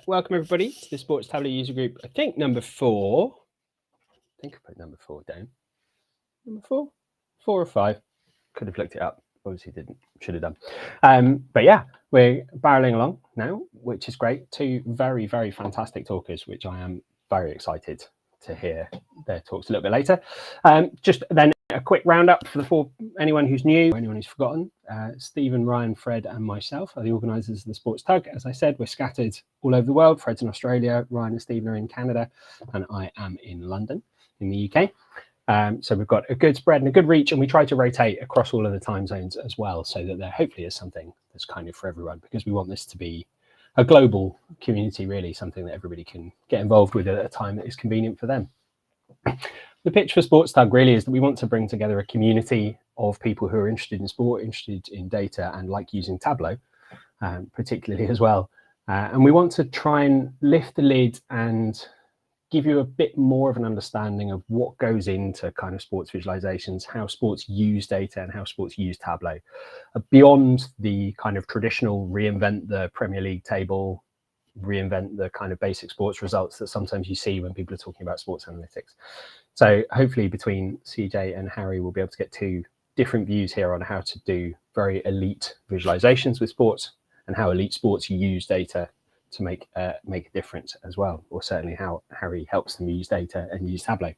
welcome everybody to the Sports Tableau user group. I think number 4. I think I put number 4 down. Number 4? 4 or 5? Could have looked it up. Obviously didn't. Should have done. But yeah, we're barreling along now, which is great. 2 very, very fantastic talkers, which I am very excited to hear their talks a little bit later. Just then a quick roundup for anyone who's new, anyone who's forgotten. Stephen, Ryan, Fred and myself are the organisers of the Sports Tug. As I said, we're scattered all over the world. Fred's in Australia, Ryan and Stephen are in Canada, and I am in London in the UK. So we've got a good spread and a good reach, and we try to rotate across all of the time zones as well, so that there hopefully is something that's kind of for everyone, because we want this to be a global community, really, something that everybody can get involved with at a time that is convenient for them. The pitch for Sports Tug really is that we want to bring together a community of people who are interested in sport, interested in data, and like using Tableau, particularly as well. And we want to try and lift the lid and give you a bit more of an understanding of what goes into kind of sports visualizations, how sports use data and how sports use Tableau, beyond the kind of traditional reinvent the Premier League table, reinvent the kind of basic sports results that sometimes you see when people are talking about sports analytics. So hopefully between CJ and Harry, we'll be able to get 2 different views here on how to do very elite visualizations with sports, and how elite sports use data to make a difference as well, or certainly how Harry helps them use data and use Tableau.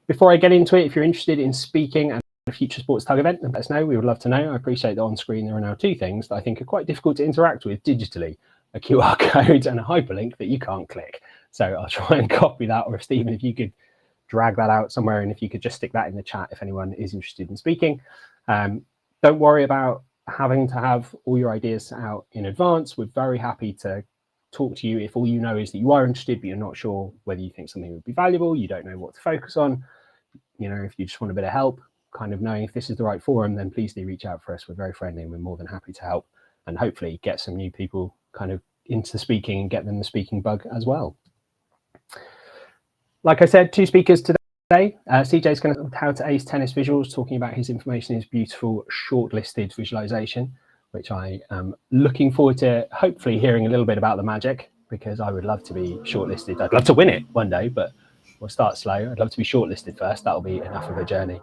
Before I get into it, if you're interested in speaking at a future Sports Tug event, let us know. We would love to know. I appreciate that on screen there are now 2 things that I think are quite difficult to interact with digitally: a QR code and a hyperlink that you can't click. So I'll try and copy that, or Stephen, if you could drag that out somewhere, and if you could just stick that in the chat if anyone is interested in speaking. Don't worry about having to have all your ideas out in advance. We're very happy to talk to you if all you know is that you are interested, but you're not sure whether you think something would be valuable, you don't know what to focus on. You know, if you just want a bit of help, kind of knowing if this is the right forum, then please do reach out for us. We're very friendly and we're more than happy to help, and hopefully get some new people kind of into speaking and get them the speaking bug as well. Like I said, 2 speakers today. CJ is going to how to ace tennis visuals, talking about his information, his beautiful shortlisted visualization, which I am looking forward to hopefully hearing a little bit about the magic, because I would love to be shortlisted. I'd love to win it one day, but we'll start slow. I'd love to be shortlisted first. That'll be enough of a journey.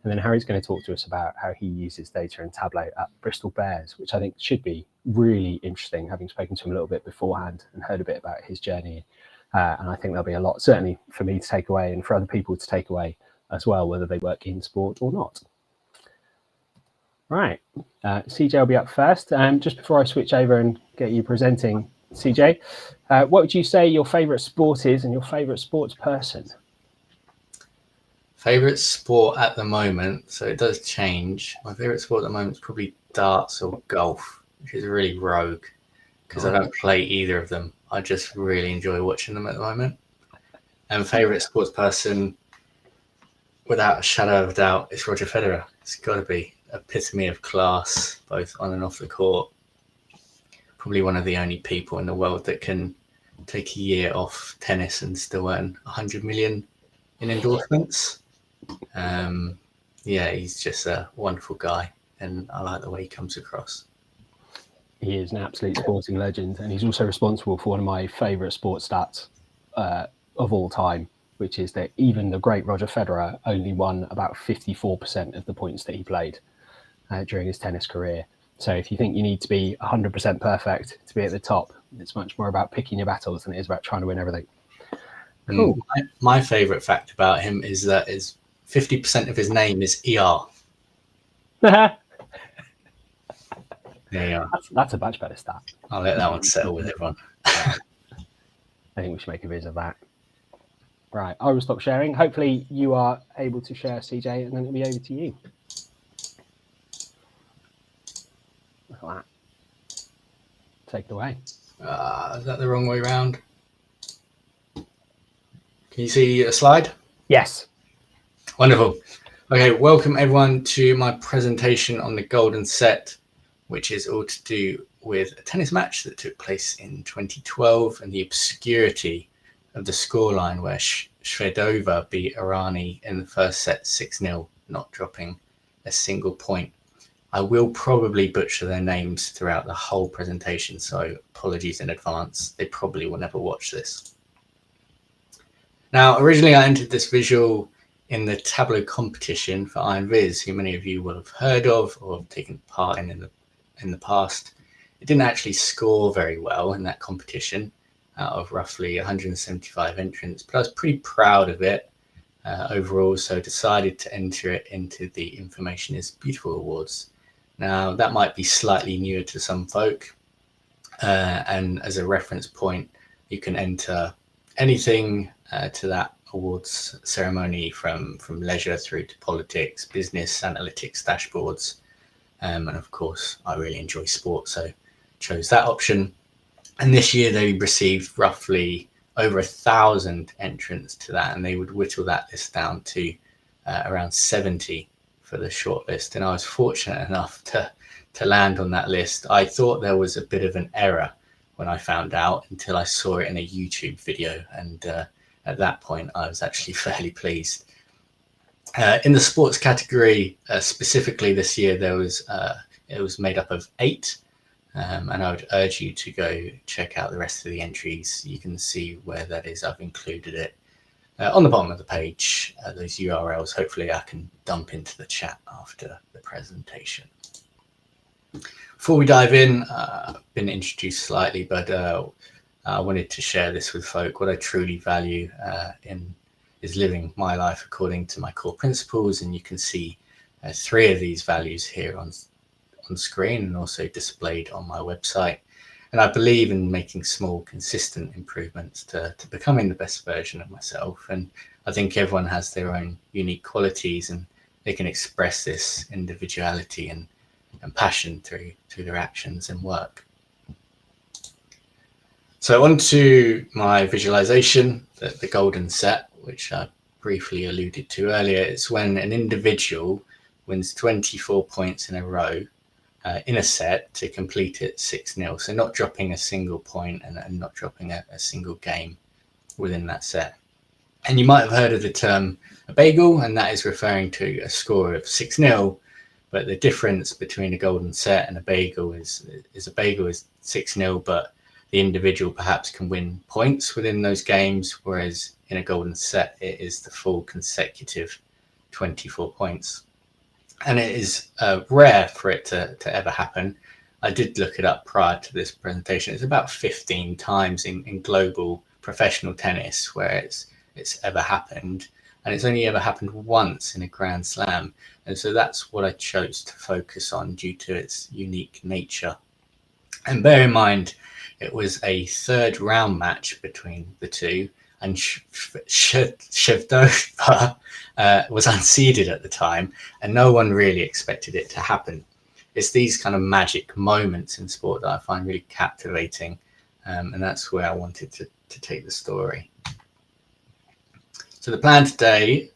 And then Harry's going to talk to us about how he uses data and Tableau at Bristol Bears, which I think should be really interesting, having spoken to him a little bit beforehand and heard a bit about his journey. And I think there'll be a lot, certainly for me to take away and for other people to take away as well, whether they work in sport or not. Right, CJ will be up first. Just before I switch over and get you presenting, CJ, what would you say your favourite sport is and your favourite sports person? Favourite sport at the moment, so it does change. My favourite sport at the moment is probably darts or golf, which is really rogue, because I don't play either of them. I just really enjoy watching them at the moment. And favourite sports person, without a shadow of a doubt, is Roger Federer. It's got to be epitome of class, both on and off the court. Probably one of the only people in the world that can take a year off tennis and still earn 100 million in endorsements. Yeah, he's just a wonderful guy, and I like the way he comes across. He is an absolute sporting legend, and he's also responsible for one of my favourite sports stats of all time, which is that even the great Roger Federer only won about 54% of the points that he played during his tennis career. So if you think you need to be 100% perfect to be at the top, it's much more about picking your battles than it is about trying to win everything. Cool. My favourite fact about him is that 50% of his name is ER. There you are. That's a much better stat. I'll let that one settle with everyone. I think we should make a visit of that. Right, I will stop sharing. Hopefully you are able to share, CJ, and then it'll be over to you. Look at that. Take it away. Is that the wrong way around? Can you see a slide? Yes. Wonderful. Okay, welcome everyone to my presentation on the golden set, which is all to do with a tennis match that took place in 2012 and the obscurity of the scoreline where Shvedova beat Irani in the first set 6-0, not dropping a single point. I will probably butcher their names throughout the whole presentation, so apologies in advance. They probably will never watch this. Now, originally I entered this visual in the Tableau competition for Iron Viz, who many of you will have heard of or have taken part in the past. It didn't actually score very well in that competition out of roughly 175 entrants, but I was pretty proud of it overall, so decided to enter it into the Information is Beautiful Awards. Now, that might be slightly newer to some folk, and as a reference point, you can enter anything to that awards ceremony from leisure through to politics, business, analytics, dashboards. And of course, I really enjoy sport, so chose that option. And this year they received roughly over 1,000 entrants to that, and they would whittle that list down to around 70 for the shortlist. And I was fortunate enough to land on that list. I thought there was a bit of an error when I found out until I saw it in a YouTube video, and at that point I was actually fairly pleased. In the sports category, specifically this year, it was made up of 8, and I would urge you to go check out the rest of the entries. You can see where that is. I've included it on the bottom of the page, those URLs. Hopefully I can dump into the chat after the presentation. Before we dive in, I've been introduced slightly, but I wanted to share this with folk. What I truly value is living my life according to my core principles, and you can see 3 of these values here on screen and also displayed on my website. And I believe in making small, consistent improvements to becoming the best version of myself. And I think everyone has their own unique qualities, and they can express this individuality and passion through their actions and work. So on to my visualization, the golden set, which I briefly alluded to earlier. It's when an individual wins 24 points in a row in a set to complete it 6-0. So not dropping a single point and not dropping a single game within that set. And you might have heard of the term a bagel, and that is referring to a score of 6-0. But the difference between a golden set and a bagel is a bagel is 6-0, but the individual perhaps can win points within those games, whereas in a golden set, it is the full consecutive 24 points. And it is rare for it to ever happen. I did look it up prior to this presentation. It's about 15 times in global professional tennis where it's ever happened. And it's only ever happened once in a Grand Slam. And so that's what I chose to focus on due to its unique nature. And bear in mind, it was a 3rd round match between the two, and Shevdova was unseeded at the time, and no one really expected it to happen. It's these kind of magic moments in sport that I find really captivating, and that's where I wanted to take the story. So the plan today,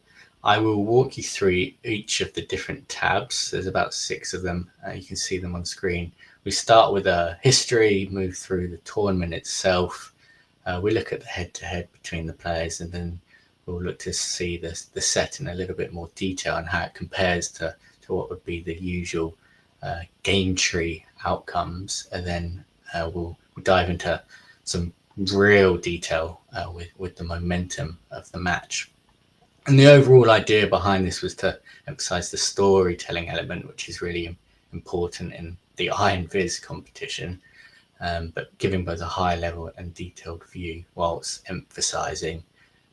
I will walk you through each of the different tabs. There's about 6 of them. You can see them on screen. We start with a history, move through the tournament itself. We look at the head-to-head between the players, and then we'll look to see the set in a little bit more detail and how it compares to what would be the usual game tree outcomes. And then we'll dive into some real detail with the momentum of the match. And the overall idea behind this was to emphasize the storytelling element, which is really important in the Iron Viz competition, but giving both a high level and detailed view whilst emphasizing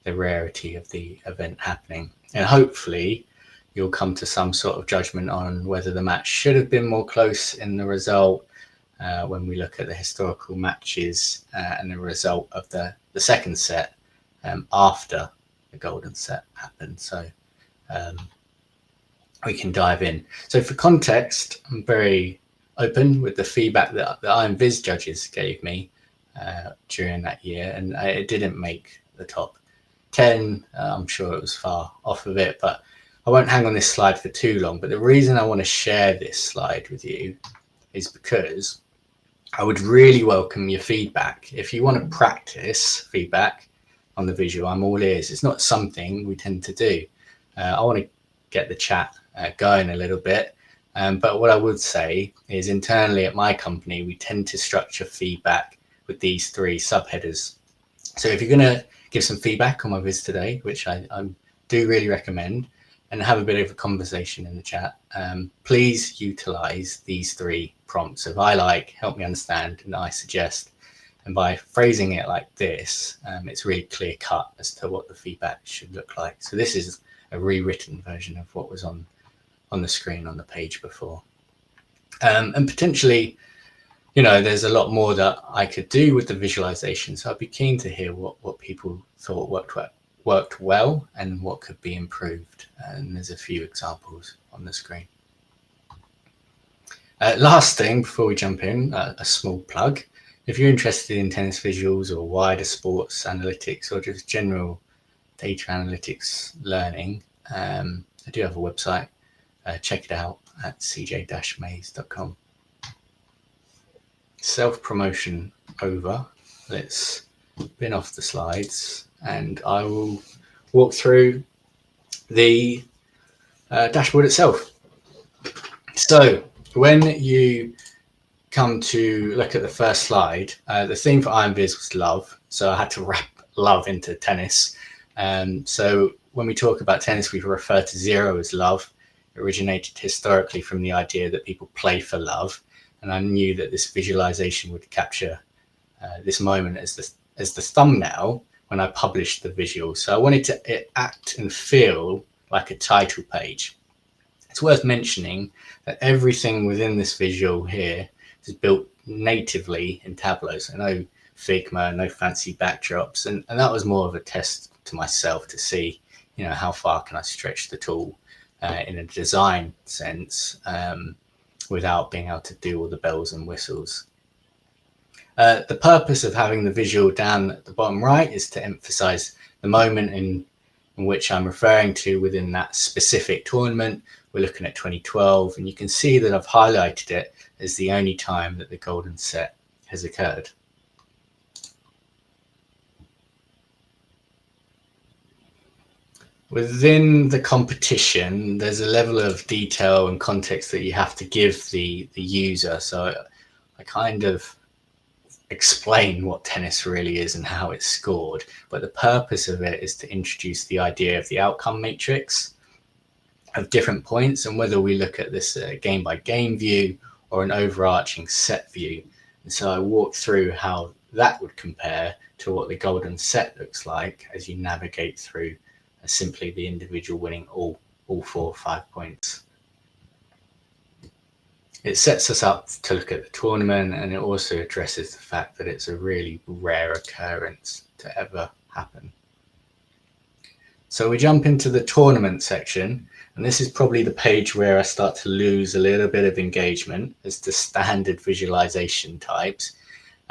the rarity of the event happening. And hopefully you'll come to some sort of judgment on whether the match should have been more close in the result when we look at the historical matches and the result of the second set after the golden set happened. So we can dive in. So for context, I'm very open with the feedback that the Iron Viz judges gave me during that year, and it didn't make the top 10. I'm sure it was far off of it, but I won't hang on this slide for too long. But the reason I want to share this slide with you is because I would really welcome your feedback. If you want to practice feedback on the visual, I'm all ears. It's not something we tend to do. I want to get the chat going a little bit. But what I would say is internally at my company, we tend to structure feedback with these 3 subheaders. So if you're going to give some feedback on my viz today, which I do really recommend, and have a bit of a conversation in the chat, please utilize these 3 prompts of I like, help me understand, and I suggest. And by phrasing it like this, it's really clear cut as to what the feedback should look like. So this is a rewritten version of what was on the screen on the page before. And potentially, there's a lot more that I could do with the visualization. So I'd be keen to hear what people thought worked well and what could be improved. And there's a few examples on the screen. Last thing before we jump in, a small plug. If you're interested in tennis visuals or wider sports analytics or just general data analytics learning, I do have a website. Check it out at cj-maze.com. Self-promotion over. Let's bin off the slides and I will walk through the dashboard itself. So when you come to look at the first slide, the theme for IronViz was love. So I had to wrap love into tennis. So when we talk about tennis, we refer to 0 as love. It originated historically from the idea that people play for love. And I knew that this visualization would capture this moment as the thumbnail when I published the visual. So I wanted it act and feel like a title page. It's worth mentioning that everything within this visual here is built natively in Tableau. So no Figma, no fancy backdrops. And that was more of a test to myself to see, how far can I stretch the tool in a design sense without being able to do all the bells and whistles. The purpose of having the visual down at the bottom right is to emphasize the moment in which I'm referring to within that specific tournament. We're looking at 2012, and you can see that I've highlighted it as the only time that the golden set has occurred. Within the competition, there's a level of detail and context that you have to give the user. So I kind of explain what tennis really is and how it's scored. But the purpose of it is to introduce the idea of the outcome matrix of different points, and whether we look at this game by game view or an overarching set view. And so I walk through how that would compare to what the golden set looks like as you navigate through simply the individual winning all 4 or 5 points. It sets us up to look at the tournament, and it also addresses the fact that it's a really rare occurrence to ever happen. So we jump into the tournament section, and this is probably the page where I start to lose a little bit of engagement as to standard visualization types.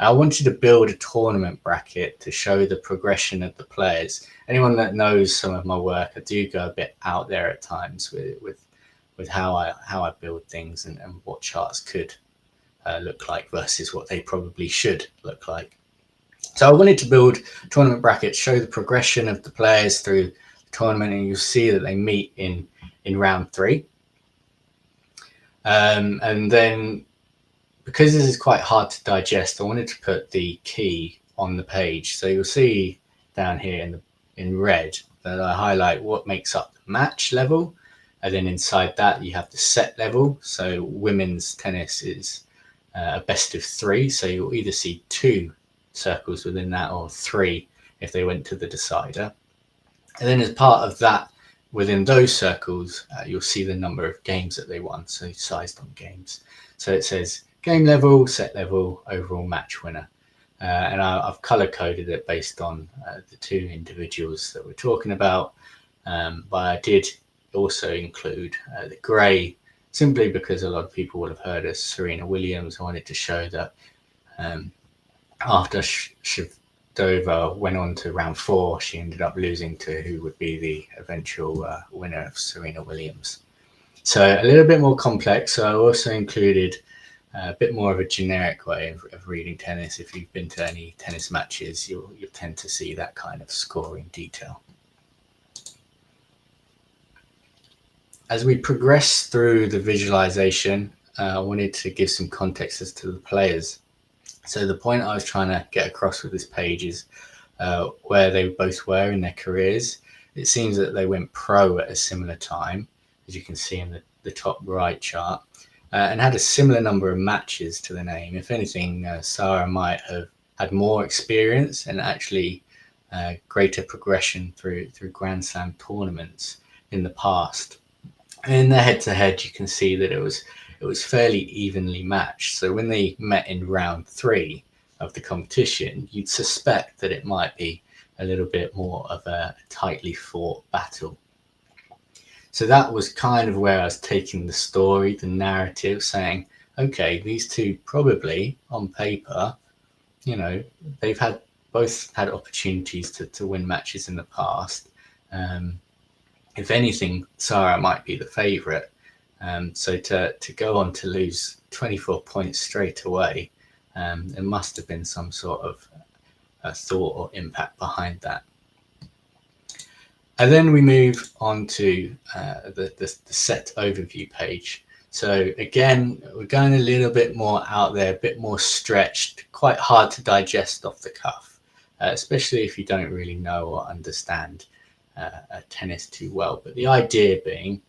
I wanted to build a tournament bracket to show the progression of the players. Anyone that knows some of my work, I do go a bit out there at times with how I build things and what charts could look like versus what they probably should look like. So I wanted to build tournament brackets, show the progression of the players through the tournament, and you'll see that they meet in round 3. And then, because this is quite hard to digest, I wanted to put the key on the page. So you'll see down here in red that I highlight what makes up the match level. And then inside that, you have the set level. So women's tennis is a best of 3. So you'll either see 2 circles within that or 3 if they went to the decider. And then as part of that, within those circles, you'll see the number of games that they won. So sized on games. So it says game level, set level, overall match winner. And I've color coded it based on the 2 individuals that we're talking about. But I did also include the grey, simply because a lot of people would have heard of Serena Williams. I wanted to show that after Shavdova went on to round 4, she ended up losing to who would be the eventual winner of Serena Williams. So a little bit more complex. So I also included a bit more of a generic way of reading tennis. If you've been to any tennis matches, you'll tend to see that kind of scoring detail. as we progress through the visualization, I wanted to give some context as to the players. So the point I was trying to get across with this page is where they both were in their careers. It seems that they went pro at a similar time, as you can see in the top right chart, and had a similar number of matches to the name. If anything, Sarah might have had more experience and actually greater progression through Grand Slam tournaments in the past. In the head-to-head, you can see that it was fairly evenly matched. So when they met in round 3 of the competition, you'd suspect that it might be a little bit more of a tightly fought battle. So that was kind of where I was taking the story, the narrative, saying, okay, these two probably on paper, you know, they've both had opportunities to win matches in the past. If anything, Sarah might be the favourite. So to go on to lose 24 points straight away, there must have been some sort of a thought or impact behind that. And then we move on to the set overview page. So again, we're going a little bit more out there, a bit more stretched, quite hard to digest off the cuff, especially if you don't really know or understand tennis too well. But the idea being,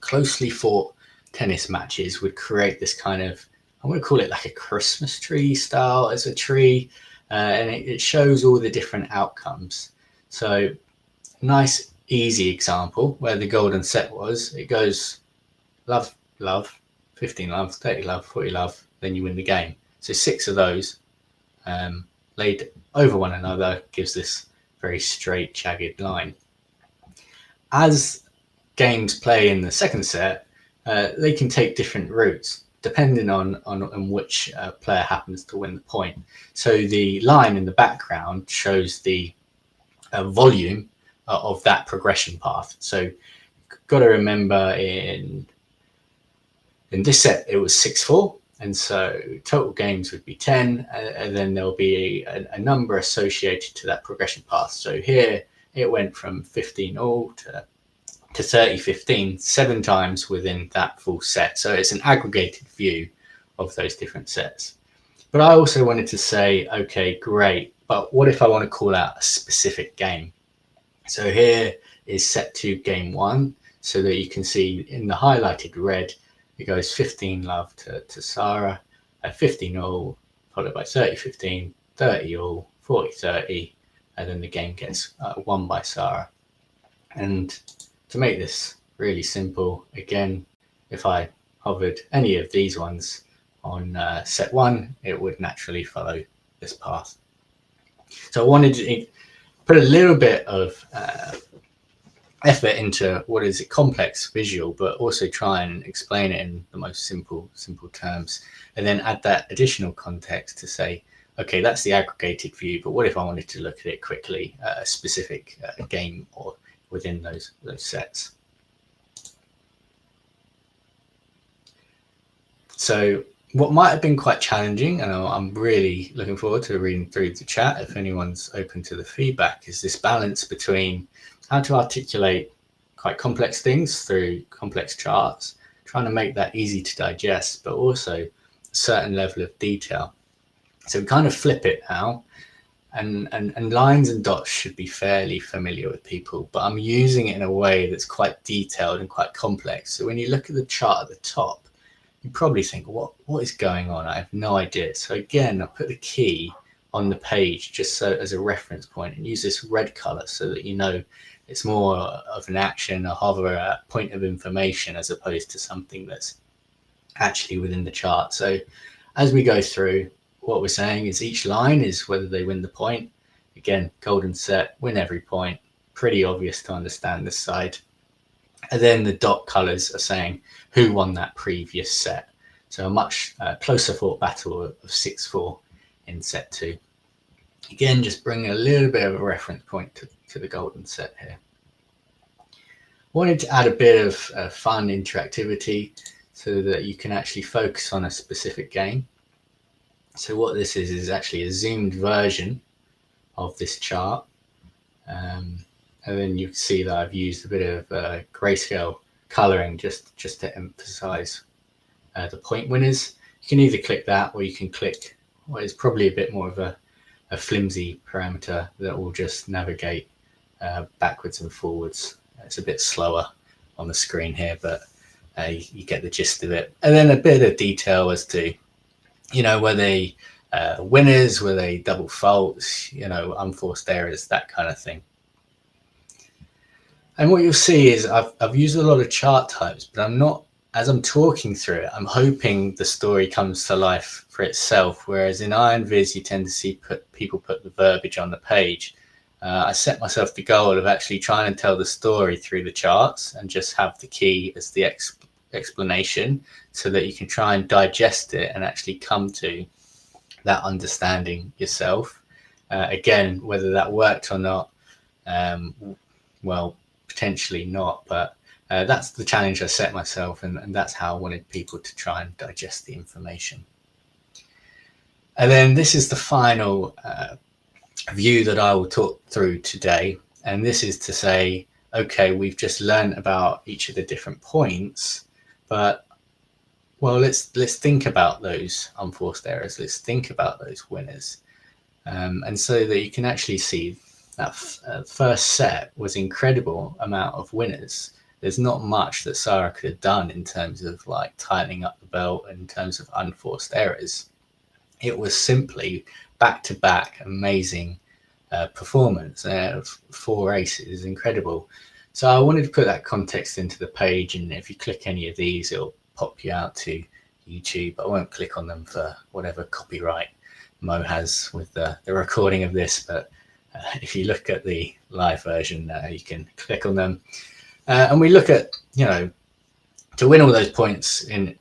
closely fought tennis matches would create this kind of, I'm going to call it like a Christmas tree style as a tree, and it shows all the different outcomes. So nice, easy example where the golden set was, it goes love, love, 15 love, 30 love, 40 love, then you win the game. So 6 of those laid over one another gives this very straight, jagged line. As games play in the second set, they can take different routes depending on which player happens to win the point. So the line in the background shows the volume of that progression path. So got to remember in this set it was 6-4, and so total games would be 10, and then there'll be a number associated to that progression path. So here it went from 15-all to 30-15 7 times within that full set. So it's an aggregated view of those different sets. But I also wanted to say, okay, great, but what if I want to call out a specific game? So here is set 2 game 1, so that you can see in the highlighted red, it goes 15 love to Sarah, 15-all, followed by 30-15, 30-all, 40-30, and then the game gets won by Sarah. And to make this really simple, again, if I hovered any of these ones on set 1, it would naturally follow this path. So I wanted to put a little bit of effort into what is a complex visual, but also try and explain it in the most simple terms, and then add that additional context to say, okay, that's the aggregated view, but what if I wanted to look at it quickly, a specific game or within those sets. So what might have been quite challenging, and I'm really looking forward to reading through the chat if anyone's open to the feedback, is this balance between how to articulate quite complex things through complex charts, trying to make that easy to digest, but also a certain level of detail. So we kind of flip it now, and lines and dots should be fairly familiar with people, but I'm using it in a way that's quite detailed and quite complex. So when you look at the chart at the top, you probably think, what is going on? I have no idea. So again, I put the key on the page just so as a reference point, and use this red color so that you know it's more of an action, a hover, a point of information, as opposed to something that's actually within the chart. So as we go through, what we're saying is each line is whether they win the point. Again, golden set, win every point. Pretty obvious to understand this side. And then the dot colors are saying who won that previous set. So a much closer fought battle of 6-4 in set 2. Again, just bring a little bit of a reference point to the golden set here. Wanted to add a bit of fun interactivity so that you can actually focus on a specific game. So what this is actually a zoomed version of this chart. And then you can see that I've used a bit of grayscale colouring just to emphasise the point winners. You can either click that, or you can click what is probably a bit more of a flimsy parameter that will just navigate backwards and forwards. It's a bit slower on the screen here, but you get the gist of it. And then a bit of detail as to, were they winners, were they double faults, unforced errors, that kind of thing. And what you'll see is I've used a lot of chart types, but I'm not, as I'm talking through it, I'm hoping the story comes to life for itself. Whereas in IronViz, you tend to see people put the verbiage on the page. I set myself the goal of actually trying to tell the story through the charts and just have the key as the explanation, so that you can try and digest it and actually come to that understanding yourself. Again, whether that worked or not, well, potentially not, but that's the challenge I set myself, and that's how I wanted people to try and digest the information. And then this is the final view that I will talk through today, and this is to say, okay, we've just learned about each of the different points, but well, let's think about those unforced errors. Let's think about those winners, and so that you can actually see that first set was incredible amount of winners. There's not much that Sarah could have done in terms of like tightening up the belt in terms of unforced errors. It was simply back-to-back amazing performance. 4 races, incredible. So I wanted to put that context into the page, and if you click any of these, it'll pop you out to YouTube. I won't click on them for whatever copyright Mo has with the recording of this, but if you look at the live version, you can click on them. And we look at, to win all those points in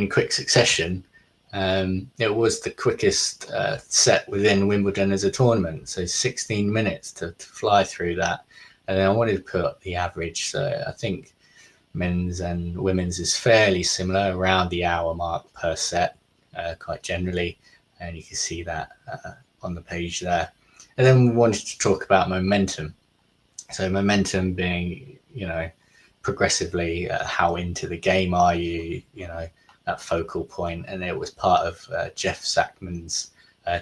quick succession, it was the quickest set within Wimbledon as a tournament. So 16 minutes to fly through that. And then I wanted to put up the average. So I think men's and women's is fairly similar, around the hour mark per set, quite generally. And you can see that on the page there. And then we wanted to talk about momentum. So momentum being, progressively how into the game are you, that focal point. And it was part of Jeff Sackman's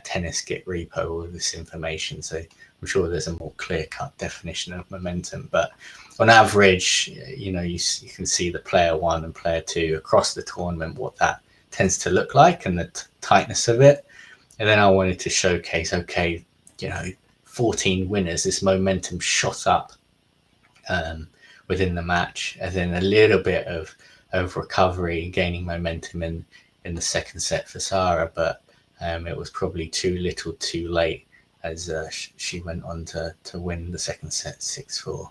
tennis git repo, all of this information. So I'm sure there's a more clear-cut definition of momentum. But on average, you can see the player 1 and player 2 across the tournament, what that tends to look like and the tightness of it. And then I wanted to showcase, okay, 14 winners, this momentum shot up within the match, and then a little bit of recovery, gaining momentum in the second set for Sarah, but it was probably too little too late, as she went on to win the second set 6-4.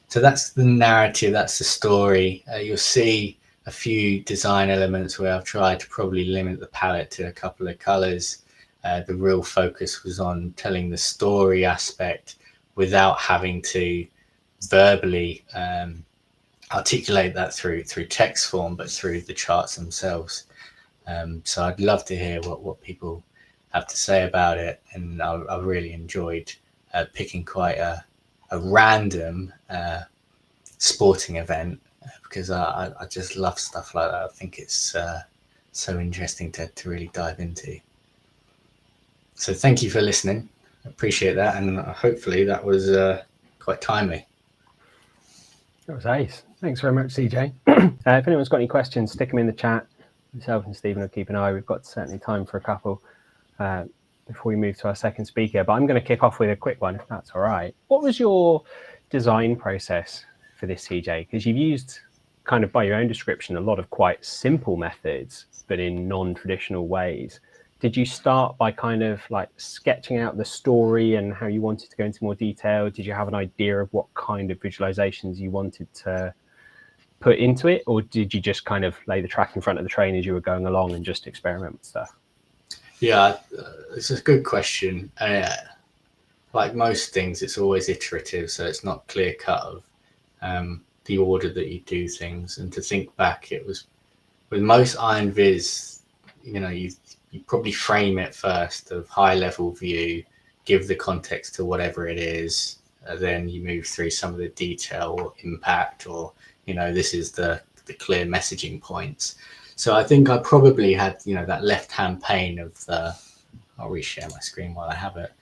So that's the narrative, that's the story. You'll see a few design elements where I've tried to probably limit the palette to a couple of colors. The real focus was on telling the story aspect without having to verbally articulate that through text form, but through the charts themselves. So I'd love to hear what people have to say about it. And I really enjoyed picking quite a random sporting event, because I just love stuff like that. I think it's so interesting to really dive into. So thank you for listening. I appreciate that. And hopefully that was quite timely. That was ace. Thanks very much, CJ. If anyone's got any questions, stick them in the chat. Myself and Stephen will keep an eye. We've got certainly time for a couple before we move to our second speaker. But I'm going to kick off with a quick one, if that's all right. What was your design process for this, CJ? Because you've used, kind of by your own description, a lot of quite simple methods, but in non-traditional ways. Did you start by kind of like sketching out the story and how you wanted to go into more detail? Did you have an idea of what kind of visualizations you wanted to put into it? Or did you just kind of lay the track in front of the train as you were going along and just experiment with stuff? Yeah, it's a good question. Like most things, it's always iterative. So it's not clear cut of the order that you do things. And to think back, it was with most IronViz, you probably frame it first of high level view, give the context to whatever it is, then you move through some of the detail or impact or this is the clear messaging points. So I think I probably had, that left-hand pane of I'll reshare my screen while I have it.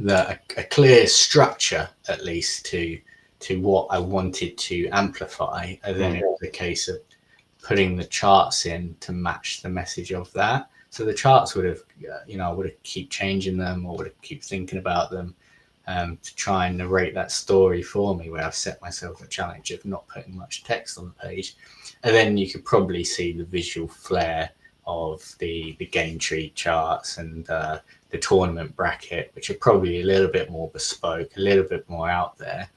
A clear structure, at least, to what I wanted to amplify. And then it was a case of putting the charts in to match the message of that. So the charts would have, I would have keep changing them, or would have keep thinking about them to try and narrate that story for me, where I've set myself a challenge of not putting much text on the page. And then you could probably see the visual flair of the game tree charts and the tournament bracket, which are probably a little bit more bespoke, a little bit more out there.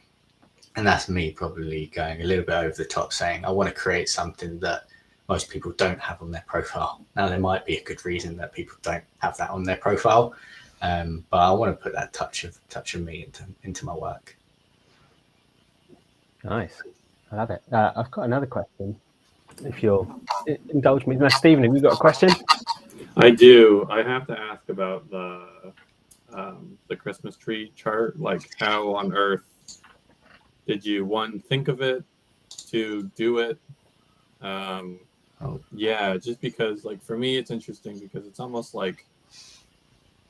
And that's me probably going a little bit over the top, saying I want to create something that most people don't have on their profile. Now, there might be a good reason that people don't have that on their profile, but I want to put that touch of me into my work. Nice. I love it. I've got another question, if you'll indulge me. Now, Stephen, have you got a question? I do. I have to ask about the Christmas tree chart. Like, how on earth did you, one, think of it, two, do it? Yeah, just because, like, for me, it's interesting because it's almost like,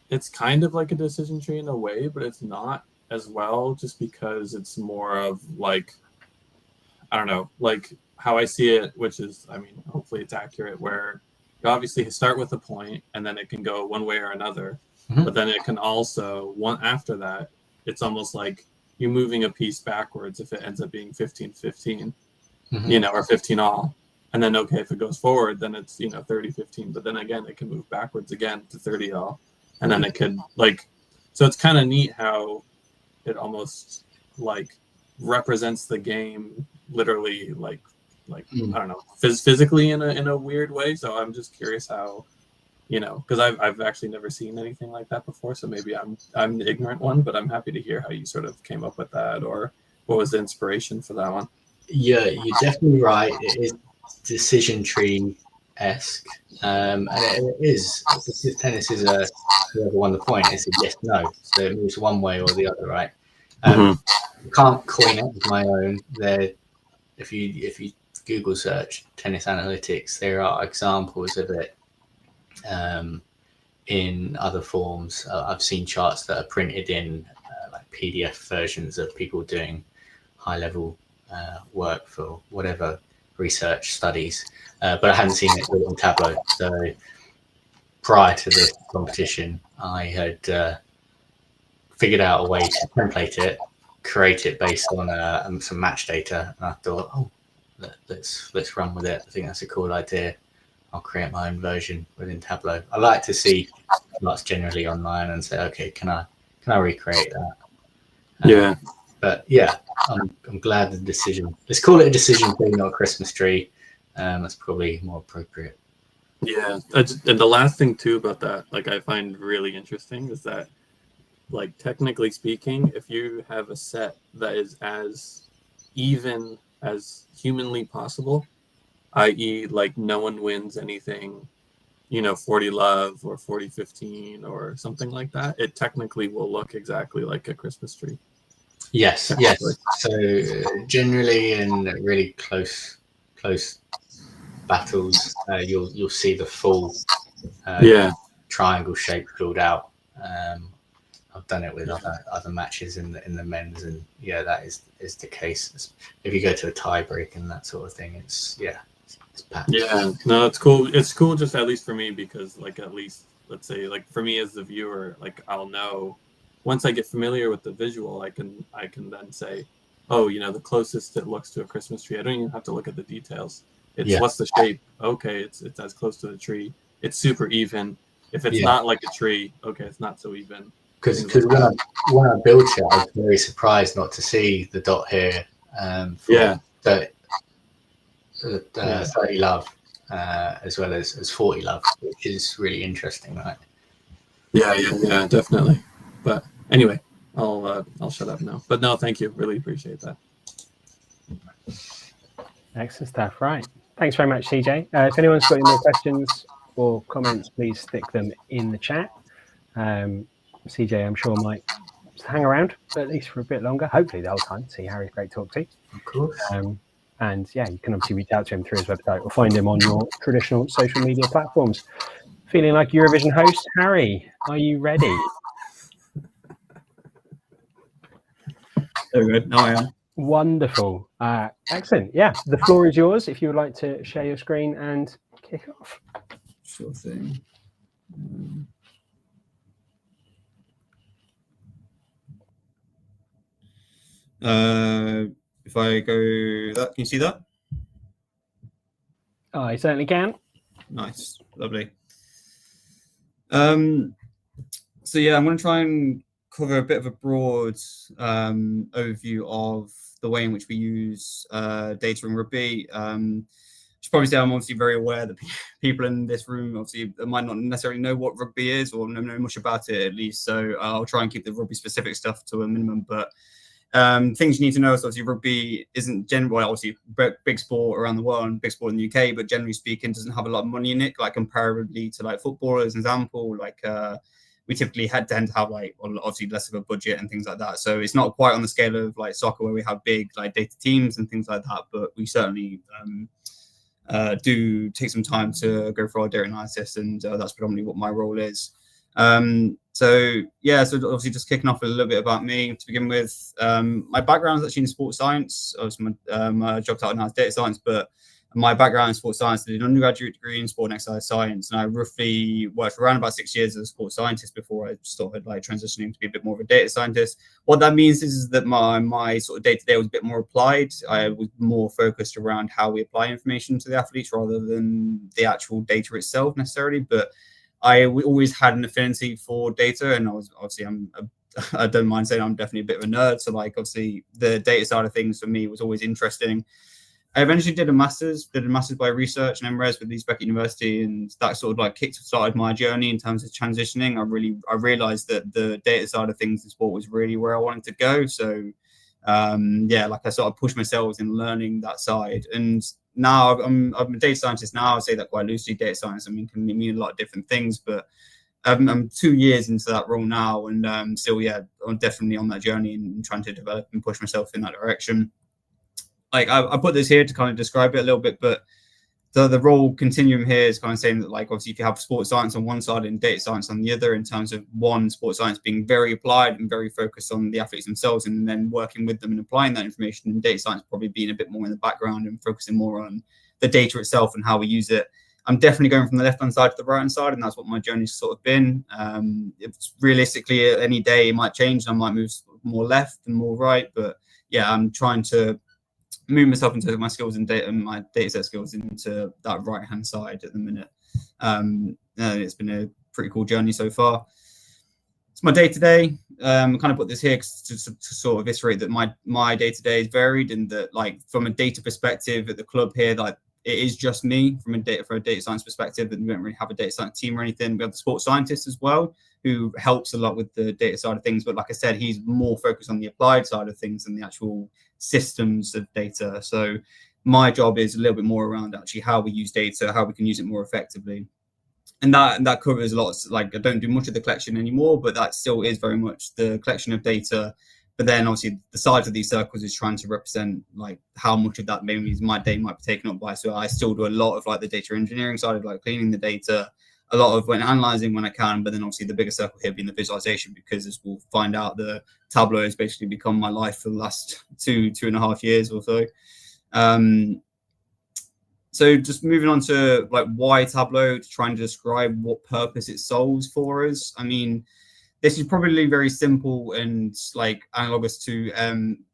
it's kind of like a decision tree in a way, but it's not as well, just because it's more of like, I don't know, like how I see it, which is, I mean, hopefully it's accurate, where you obviously start with a point and then it can go one way or another, but then it can also, after that, it's almost like you moving a piece backwards if it ends up being 15-15, or 15 all. And then, okay, if it goes forward, then it's, 30-15. But then again, it can move backwards again to 30 all. And then it could, like, so it's kind of neat how it almost, like, represents the game literally, like I don't know, physically in a weird way. So I'm just curious how, because I've actually never seen anything like that before. So maybe I'm the ignorant one, but I'm happy to hear how you sort of came up with that, or what was the inspiration for that one. Yeah, you're definitely right. It is decision tree-esque, and it is, because tennis is whoever won the point, it's a yes-no, so it moves one way or the other, right? I can't coin it with my own. If you Google search tennis analytics, there are examples of it in other forms. I've seen charts that are printed in like PDF versions of people doing high-level work for whatever research studies, but I hadn't seen it on Tableau. So prior to this competition, I had figured out a way to template it, create it based on some match data, and I thought, let's run with it. I think that's a cool idea. I'll create my own version within Tableau. I like to see charts generally online and say, okay, can I recreate that? Yeah. But yeah, I'm glad the decision. Let's call it a decision tree, not a Christmas tree. That's probably more appropriate. Yeah, and the last thing too about that, like, I find really interesting is that, like, technically speaking, if you have a set that is as even as humanly possible, i.e., like, no one wins anything, 40 love or 40-15 or something like that, it technically will look exactly like a Christmas tree. Yes. So generally in really close battles, you'll see the full triangle shape filled out. I've done it with other matches in the men's, and yeah, that is the case. If you go to a tie break and that sort of thing, it's packed. Yeah, no, it's cool. It's cool, just at least for me, because, like, at least, let's say, like, for me as the viewer, like, I'll know once I get familiar with the visual, I can then say, oh, the closest it looks to a Christmas tree. I don't even have to look at the details. It's what's the shape? Okay, it's as close to the tree. It's super even. If it's not like a tree, okay, it's not so even. Because when I built it, I was very surprised not to see the dot here. 30 love, as well as 40 love, which is really interesting, right? Yeah, definitely. But anyway, I'll shut up now. But no, thank you. Really appreciate that. Excellent stuff. Right. Thanks very much, CJ. If anyone's got any more questions or comments, please stick them in the chat. CJ, I'm sure, might to hang around, at least for a bit longer, hopefully the whole time. See, Harry's great to talk to. Of course. And yeah, you can obviously reach out to him through his website or find him on your traditional social media platforms. Feeling like Eurovision host, Harry, are you ready? Very good. No, I am. Wonderful. Excellent. Yeah, the floor is yours if you would like to share your screen and kick off. Sure thing. If I go that, can you see that? I certainly can. Nice, lovely. So yeah, I'm going to try and cover a bit of a broad overview of the way in which we use data in rugby. Should probably say I'm obviously very aware that people in this room obviously might not necessarily know what rugby is or know much about it at least. So I'll try and keep the rugby specific stuff to a minimum. But things you need to know is obviously rugby isn't generally, obviously big sport around the world and big sport in the UK, but generally speaking doesn't have a lot of money in it, like comparably to like football as an example. Like we typically tend to have like obviously less of a budget and things like that. So it's not quite on the scale of like soccer where we have big like data teams and things like that, but we certainly do take some time to go through our data analysis, and that's predominantly what my role is. So obviously just kicking off a little bit about me to begin with. My background is actually in sports science. Obviously my job title now is data science, but my background in sports science, I did an undergraduate degree in sport and exercise science, and I roughly worked for around about 6 years as a sports scientist before I started like transitioning to be a bit more of a data scientist. What that means is that my sort of day-to-day was a bit more applied. I was more focused around how we apply information to the athletes rather than the actual data itself necessarily. But I always had an affinity for data, and I don't mind saying I'm definitely a bit of a nerd. So like obviously the data side of things for me was always interesting. I eventually did a master's by research and MRes with Leeds Beckett University, and that sort of like started my journey in terms of transitioning. I realized that the data side of things in sport was really where I wanted to go. So like I sort of pushed myself in learning that side, and now I'm a data scientist now. I say that quite loosely. Data science, can mean a lot of different things, but I'm 2 years into that role now, and still, I'm definitely on that journey and trying to develop and push myself in that direction. Like I put this here to kind of describe it a little bit, but the role continuum here is kind of saying that like obviously if you have sports science on one side and data science on the other, in terms of one, sports science being very applied and very focused on the athletes themselves and then working with them and applying that information, and data science probably being a bit more in the background and focusing more on the data itself and how we use it. I'm definitely going from the left-hand side to the right-hand side, and that's what my journey's sort of been. It's realistically, any day it might change, and I might move more left and more right, but yeah, I'm trying to move myself into my skills in data and my data set skills into that right-hand side at the minute. It's been a pretty cool journey so far. It's my day-to-day. Kind of put this here to sort of iterate that my day-to-day is varied, and that like from a data perspective at the club here, like it is just me from a data science perspective, and we don't really have a data science team or anything. We have the sports scientist as well, who helps a lot with the data side of things. But like I said, he's more focused on the applied side of things and the actual systems of data. So my job is a little bit more around actually how we use data, how we can use it more effectively. And that covers lots. Like I don't do much of the collection anymore, but that still is very much the collection of data. But then obviously the size of these circles is trying to represent like how much of that maybe my day might be taken up by. So I still do a lot of like the data engineering side of like cleaning the data, a lot of when analyzing when I can, but then obviously the bigger circle here being the visualization, because as we'll find out, the Tableau has basically become my life for the last two and a half years or so. So just moving on to like why Tableau, to try and describe what purpose it solves for us. I mean, this is probably very simple and like analogous to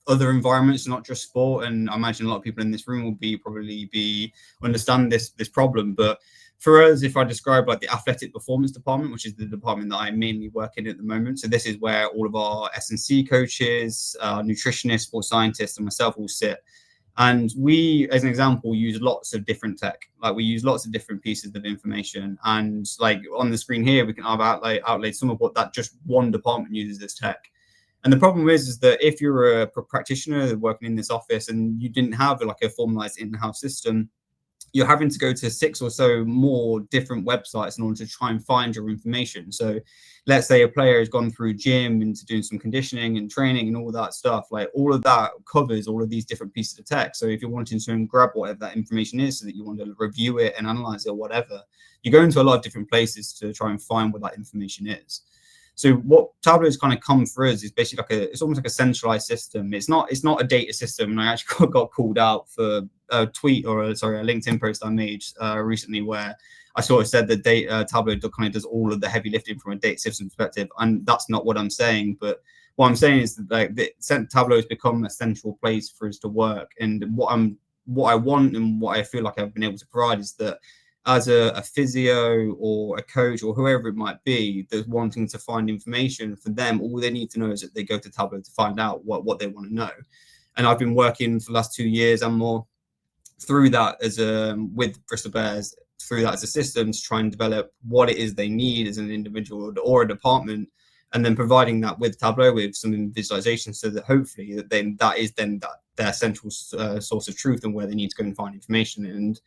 other environments, not just sport. And I imagine a lot of people in this room will probably understand this problem. But for us, if I describe like the athletic performance department, which is the department that I mainly work in at the moment. So this is where all of our S&C coaches, nutritionists, sports scientists, and myself all sit. And we, as an example, use lots of different tech. Like we use lots of different pieces of information. And like on the screen here, we can have outlaid some of what that just one department uses as tech. And the problem is that if you're a practitioner working in this office and you didn't have like a formalized in-house system, you're having to go to 6 or so more different websites in order to try and find your information. So let's say a player has gone through gym into doing some conditioning and training and all that stuff, like all of that covers all of these different pieces of text. So if you're wanting to grab whatever that information is so that you want to review it and analyze it or whatever, you go into a lot of different places to try and find what that information is. So what Tableau has kind of come for us is basically it's almost like a centralized system. It's not a data system. And I actually got called out for a tweet or a LinkedIn post I made recently where I sort of said that Tableau kind of does all of the heavy lifting from a data system perspective, and that's not what I'm saying. But what I'm saying is that Tableau has become a central place for us to work, and what I want and what I feel like I've been able to provide is that as a physio or a coach or whoever it might be that's wanting to find information, for them, all they need to know is that they go to Tableau to find out what they want to know. And I've been working for the last 2 years and more through that with Bristol Bears, through that as a system to try and develop what it is they need as an individual or a department, and then providing that with Tableau with some visualization so that hopefully that is their central source of truth and where they need to go and find information. And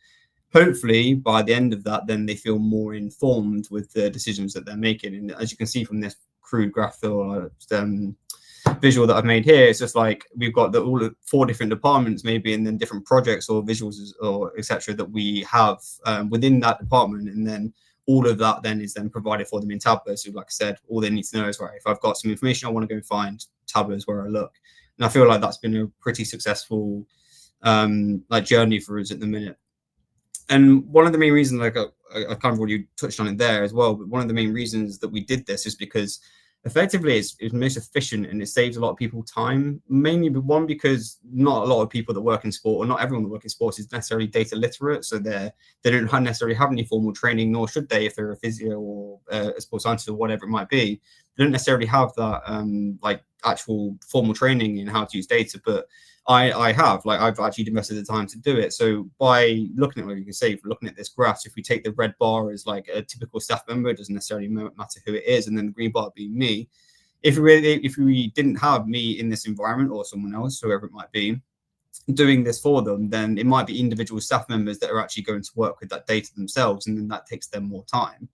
hopefully by the end of that, then they feel more informed with the decisions that they're making. And as you can see from this crude graph or visual that I've made here, it's just like we've got all 4 different departments maybe, and then different projects or visuals or etc. that we have within that department, and then all of that then is then provided for them in Tableau. So like I said, all they need to know is, right, if I've got some information I want to go find, Tableau is where I look. And I feel like that's been a pretty successful journey for us at the minute. And one of the main reasons, I kind of already touched on it there as well, but one of the main reasons that we did this is because effectively it's most efficient and it saves a lot of people time. Mainly one, because not a lot of people that work in sport, or not everyone that works in sports, is necessarily data literate, so they don't necessarily have any formal training, nor should they if they're a physio or a sports scientist or whatever it might be. They don't necessarily have that actual formal training in how to use data, but I've actually invested the time to do it. So by looking at what you can say, if we're looking at this graph, so if we take the red bar as like a typical staff member, it doesn't necessarily matter who it is, and then the green bar being me. If we didn't have me in this environment, or someone else, whoever it might be, doing this for them, then it might be individual staff members that are actually going to work with that data themselves, and then that takes them more time.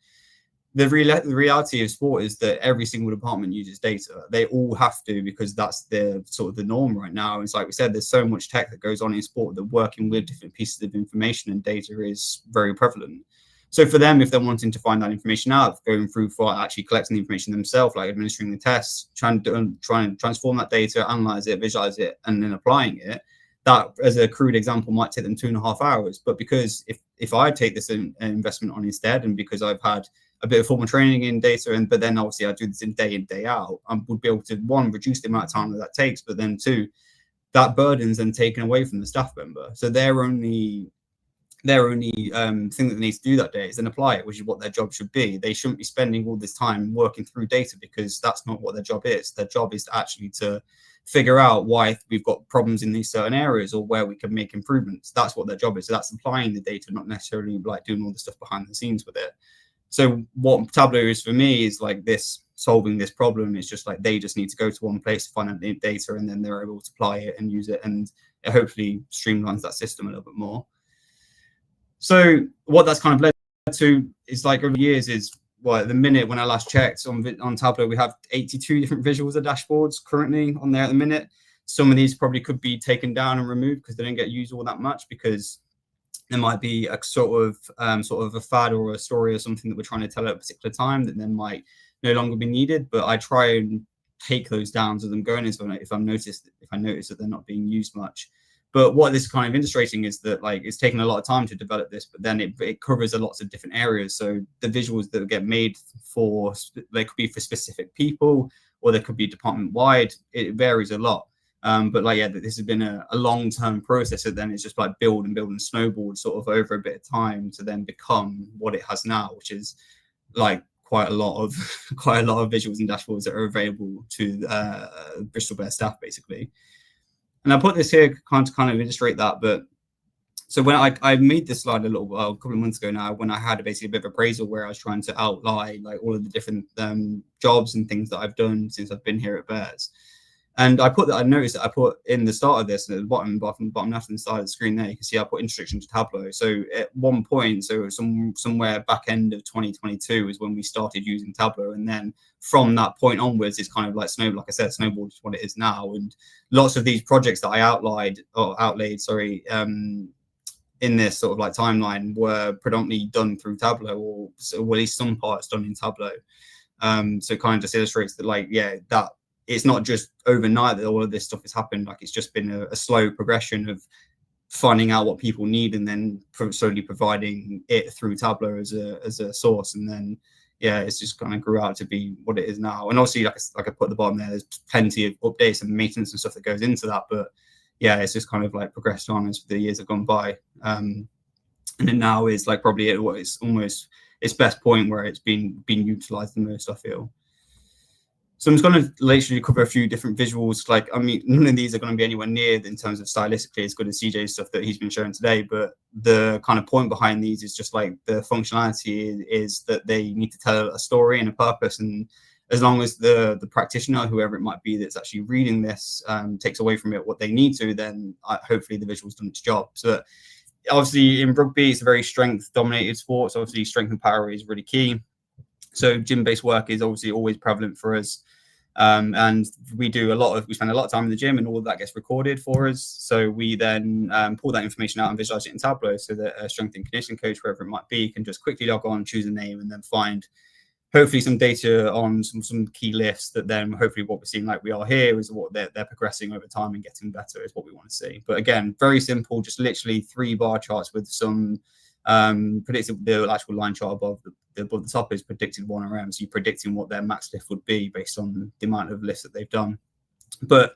The reality of sport is that every single department uses data. They all have to, because that's the norm right now. It's like we said, there's so much tech that goes on in sport that working with different pieces of information and data is very prevalent. So for them, if they're wanting to find that information out, going through for actually collecting the information themselves, like administering the tests, trying to transform that data, analyze it, visualize it, and then applying it, that, as a crude example, might take them 2.5 hours. But because if I take this investment on instead, and because I've had a bit of formal training in data, but then obviously I do this in day out, I would be able to, 1, reduce the amount of time that takes, but then 2, that burden's then taken away from the staff member. So their only thing that they need to do that day is then apply it, which is what their job should be. They shouldn't be spending all this time working through data, because that's not what their job is. Their job is actually to figure out why we've got problems in these certain areas or where we can make improvements. That's what their job is. So that's applying the data, not necessarily like doing all the stuff behind the scenes with it. So what Tableau is for me is like this, solving this problem. It's just like they just need to go to one place to find out the data, and then they're able to apply it and use it, and it hopefully streamlines that system a little bit more. So what that's kind of led to is, like, over the years is, well, at the minute when I last checked on Tableau, we have 82 different visuals of dashboards currently on there at the minute. Some of these probably could be taken down and removed because they don't get used all that much, because there might be a sort of a fad or a story or something that we're trying to tell at a particular time that then might no longer be needed. But I try and take those down as I'm going, if I notice that they're not being used much. But what this is kind of illustrating is that, like, it's taken a lot of time to develop this, but then it covers lots of different areas. So the visuals that get made they could be for specific people, or they could be department wide. It varies a lot. But this has been a long-term process. So then it's just like build and snowball sort of over a bit of time to then become what it has now, which is like quite a lot of visuals and dashboards that are available to Bristol Bears staff, basically. And I put this here kind of illustrate that. But so when I made this slide a couple of months ago now, when I had basically a bit of appraisal where I was trying to outline like all of the different jobs and things that I've done since I've been here at Bears. And I noticed that I put in the start of this at the bottom left hand side of the screen there, you can see I put introduction to Tableau. So at one point, so somewhere back end of 2022 is when we started using Tableau. And then from that point onwards, it's kind of like snowballed to what it is now. And lots of these projects that I outlaid, in this sort of like timeline were predominantly done through Tableau, or at least some parts done in Tableau. So it kind of just illustrates that, like, that it's not just overnight that all of this stuff has happened. Like, it's just been a slow progression of finding out what people need and then slowly providing it through Tableau as a source. And then, it's just kind of grew out to be what it is now. And obviously, like I put at the bottom there, there's plenty of updates and maintenance and stuff that goes into that. But it's just kind of like progressed on as the years have gone by. And it now is like probably it's almost its best point where it's been utilized the most, I feel. So I'm just going to literally cover a few different visuals. Like, I mean, none of these are going to be anywhere near in terms of stylistically as good as CJ's stuff that he's been showing today. But the kind of point behind these is just like the functionality is that they need to tell a story and a purpose. And as long as the practitioner, whoever it might be that's actually reading this, takes away from it what they need to, then hopefully the visual's done its job. So obviously in rugby, it's a very strength-dominated sport. So obviously strength and power is really key. So gym-based work is obviously always prevalent for us. And we spend a lot of time in the gym, and all of that gets recorded for us. So we then pull that information out and visualize it in Tableau, so that a strength and conditioning coach, wherever it might be, can just quickly log on, choose a name, and then find hopefully some data on some key lists that then hopefully what we're seeing like we are here is what they're progressing over time and getting better is what we want to see. But again, very simple, just literally 3 bar charts with some predicted, the actual line chart above the top is predicted 1RM. So you're predicting what their max lift would be based on the amount of lifts that they've done. But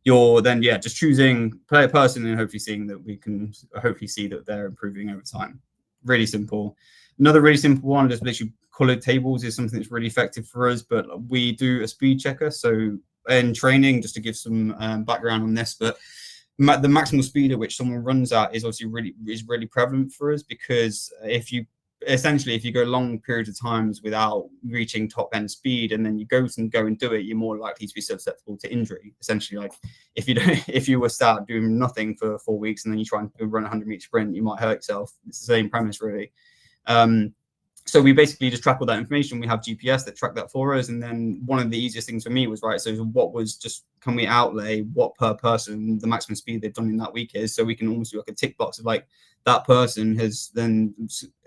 you're then, just choosing player person and hopefully seeing that we can hopefully see that they're improving over time. Really simple. Another really simple one, just literally colored tables, is something that's really effective for us. But we do a speed checker. So in training, just to give some background on this, but the maximal speed at which someone runs at is obviously really prevalent for us, because if you go long periods of times without reaching top end speed, and then you go and do it, you're more likely to be susceptible to injury. Essentially, like if you were start doing nothing for 4 weeks and then you try and run a 100-meter sprint, you might hurt yourself. It's the same premise, really. So we basically just track all that information. We have GPS that track that for us. And then one of the easiest things for me was, can we outlay what per person the maximum speed they've done in that week is, so we can almost do like a tick box of like, that person has then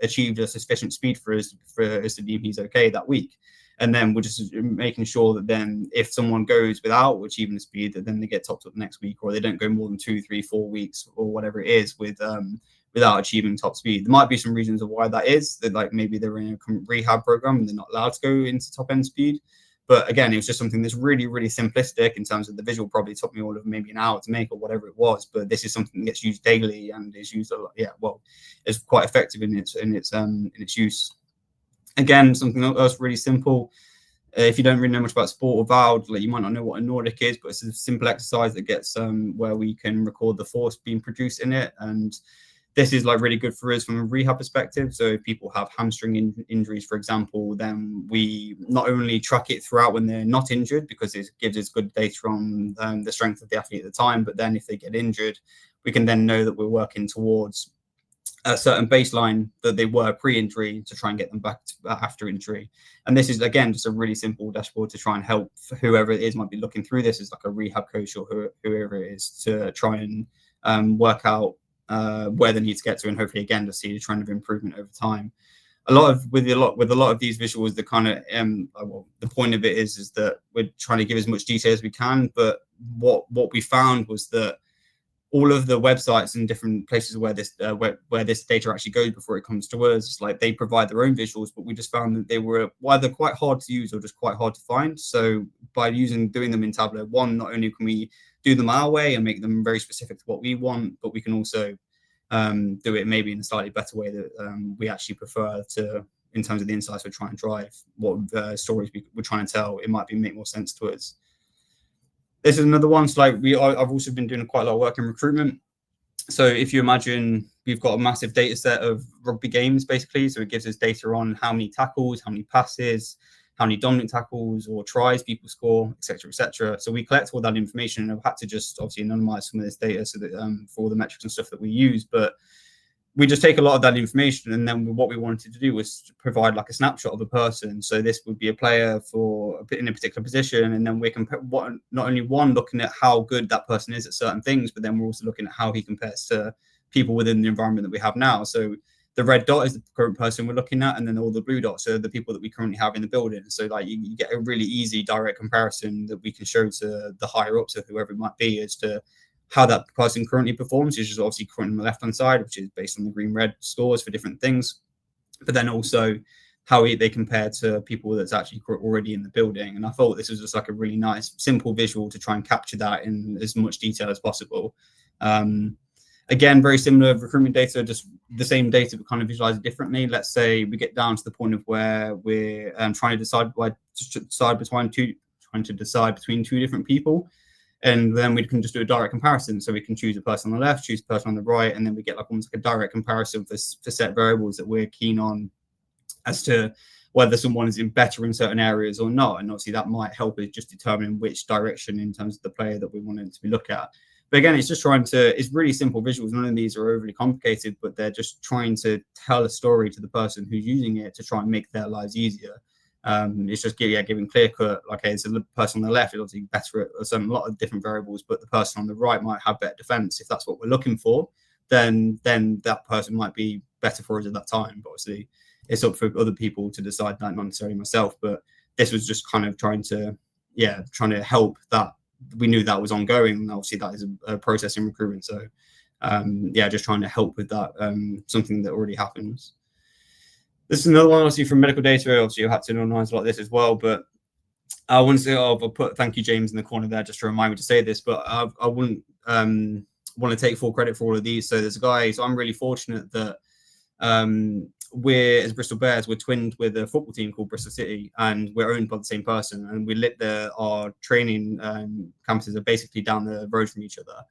achieved a sufficient speed for us to deem he's okay that week. And then we're just making sure that then if someone goes without achieving the speed, that then they get topped up next week, or they don't go more than 2, 3, 4 weeks or whatever it is without achieving top speed. There might be some reasons of why that is, that like maybe they're in a rehab program and they're not allowed to go into top end speed. But again, it was just something that's really, really simplistic in terms of the visual. Probably took me all of maybe an hour to make or whatever it was. But this is something that gets used daily and is used a lot. It's quite effective in its use. Again, something else really simple. If you don't really know much about sport or VALD, like you might not know what a Nordic is, but it's a simple exercise that gets where we can record the force being produced in it. And this is like really good for us from a rehab perspective. So if people have hamstring injuries, for example, then we not only track it throughout when they're not injured, because it gives us good data on the strength of the athlete at the time. But then if they get injured, we can then know that we're working towards a certain baseline that they were pre-injury to try and get them back after injury. And this is, again, just a really simple dashboard to try and help whoever it is might be looking through this, as like a rehab coach or whoever it is, to try and work out where they need to get to, and hopefully again to see the trend of improvement over time. With a lot of these visuals, the kind of the point of it is that we're trying to give as much detail as we can. But what we found was that all of the websites and different places where this data actually goes before it comes to us, it's like they provide their own visuals, but we just found that they were either quite hard to use or just quite hard to find. So by doing them in Tableau, one, not only can we do them our way and make them very specific to what we want, but we can also do it maybe in a slightly better way that we actually prefer to, in terms of the insights we're trying to drive, what stories we're trying to tell. It might make more sense to us. This is another one. So like I've also been doing quite a lot of work in recruitment. So if you imagine we've got a massive data set of rugby games, basically. So it gives us data on how many tackles, how many passes, how many dominant tackles or tries people score, etc., etc. So we collect all that information, and I've had to just obviously anonymize some of this data so that for all the metrics and stuff that we use, but we just take a lot of that information, and then what we wanted to do was to provide like a snapshot of a person. So this would be a player in a particular position, and then we can not only looking at how good that person is at certain things, but then we're also looking at how he compares to people within the environment that we have now. So the red dot is the current person we're looking at, and then all the blue dots are the people that we currently have in the building. So like you get a really easy direct comparison that we can show to the higher ups, or whoever it might be, as to how that person currently performs, which is obviously currently on the left-hand side, which is based on the green-red scores for different things, but then also how they compare to people that's actually already in the building. And I thought this was just like a really nice, simple visual to try and capture that in as much detail as possible. Again, very similar recruitment data, just the same data, but kind of visualize it differently. Let's say we get down to the point of where we're trying to decide between two different people. And then we can just do a direct comparison. So we can choose a person on the left, choose a person on the right, and then we get like almost like a direct comparison for set variables that we're keen on as to whether someone is better in certain areas or not. And obviously that might help us just determine which direction in terms of the player that we want it to be looked at. But again, it's just it's really simple visuals. None of these are overly complicated, but they're just trying to tell a story to the person who's using it to try and make their lives easier. It's just giving clear cut, like, okay, so the person on the left is obviously better at a lot of different variables, but the person on the right might have better defense. If that's what we're looking for, then that person might be better for us at that time. But obviously it's up for other people to decide that, not necessarily myself. But this was just kind of trying to help that. We knew that was ongoing, and obviously that is a process in recruitment. So just trying to help with that, something that already happens. This is another one, obviously, from medical data. Obviously, you had to anonymize a lot of this as well, but I want to say, I'll put thank you, James, in the corner there just to remind me to say this, but I wouldn't want to take full credit for all of these. So there's a guy, so I'm really fortunate that we're, as Bristol Bears, we're twinned with a football team called Bristol City, and we're owned by the same person, and we our training campuses are basically down the road from each other.